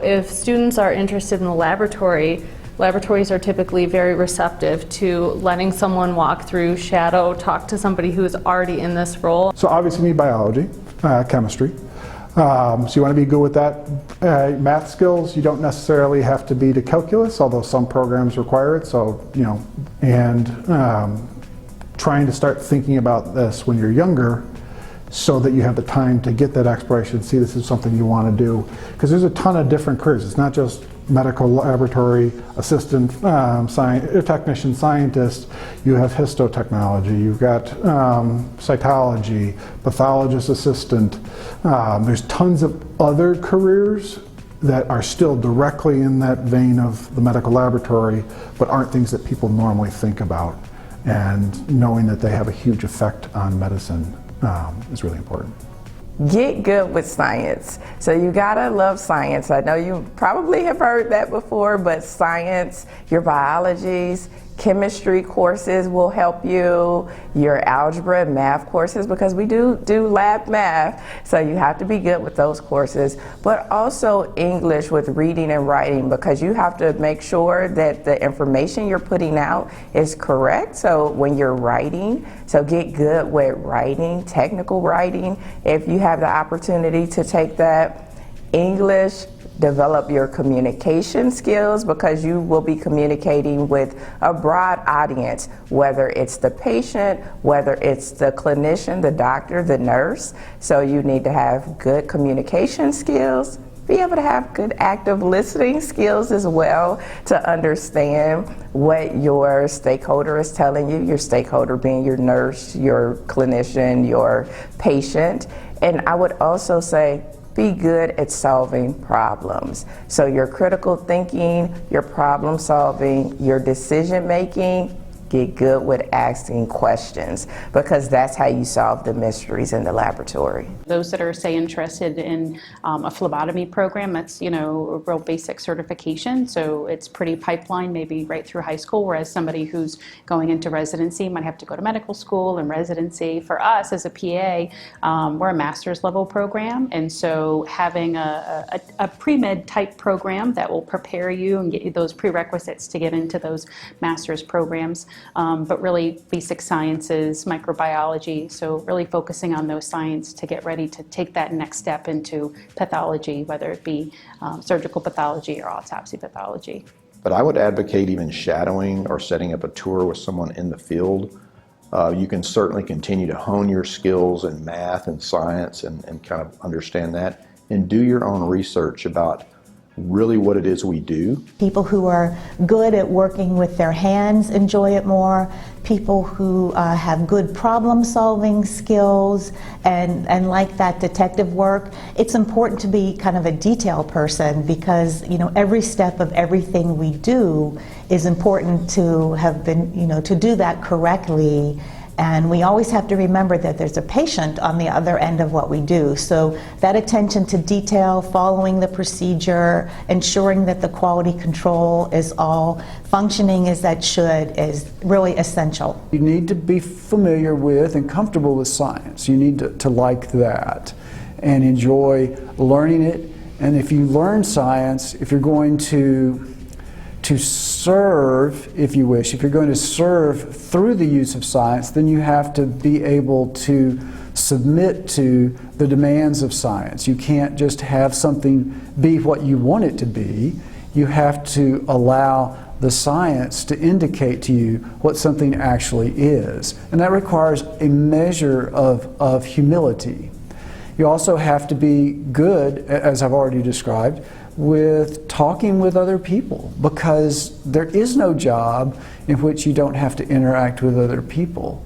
if students are interested in the laboratory, laboratories are typically very receptive to letting someone walk through, shadow, talk to somebody who's already in this role. So obviously you need biology, chemistry. So you want to be good with that. Math skills, you don't necessarily have to be to calculus, although some programs require it. So, you know, and trying to start thinking about this when you're younger so that you have the time to get that exploration, see this is something you want to do. Because there's a ton of different careers. It's not just medical laboratory assistant, technician, scientist. You have histotechnology, you've got cytology, pathologist assistant. There's tons of other careers that are still directly in that vein of the medical laboratory, but aren't things that people normally think about. And knowing that they have a huge effect on medicine is really important. Get good with science. So you gotta love science. I know you probably have heard that before, but science, your biologies, chemistry courses will help you, your algebra and math courses, because we do lab math, so you have to be good with those courses, but also English with reading and writing, because you have to make sure that the information you're putting out is correct. So when you're writing, so get good with writing, technical writing. If you have the opportunity to take that, English, develop your communication skills, because you will be communicating with a broad audience, whether it's the patient, whether it's the clinician, the doctor, the nurse. So you need to have good communication skills, be able to have good active listening skills as well, to understand what your stakeholder is telling you, your stakeholder being your nurse, your clinician, your patient. And I would also say, be good at solving problems. So your critical thinking, your problem solving, your decision making, get good with asking questions, because that's how you solve the mysteries in the laboratory. Those that are, say, interested in a phlebotomy program, that's, you know, a real basic certification, so it's pretty pipeline, maybe right through high school, whereas somebody who's going into residency might have to go to medical school and residency. For us as a PA, we're a master's level program, and so having a pre-med type program that will prepare you and get you those prerequisites to get into those master's programs. But really basic sciences, microbiology, so really focusing on those science to get ready to take that next step into pathology, whether it be surgical pathology or autopsy pathology. But I would advocate even shadowing or setting up a tour with someone in the field. You can certainly continue to hone your skills in math and science and kind of understand that, and do your own research about really what it is we do. People who are good at working with their hands enjoy it more. People who have good problem-solving skills and like that detective work. It's important to be kind of a detail person, because, you know, every step of everything we do is important to have been, you know, to do that correctly. And we always have to remember that there's a patient on the other end of what we do. So that attention to detail, following the procedure, ensuring that the quality control is all functioning as that should, is really essential. You need to be familiar with and comfortable with science. You need to like that and enjoy learning it. And if you learn science, if you're going to serve, if you wish, if you're going to serve through the use of science, then you have to be able to submit to the demands of science. You can't just have something be what you want it to be. You have to allow the science to indicate to you what something actually is. And that requires a measure of humility. You also have to be good, as I've already described, with talking with other people, because there is no job in which you don't have to interact with other people.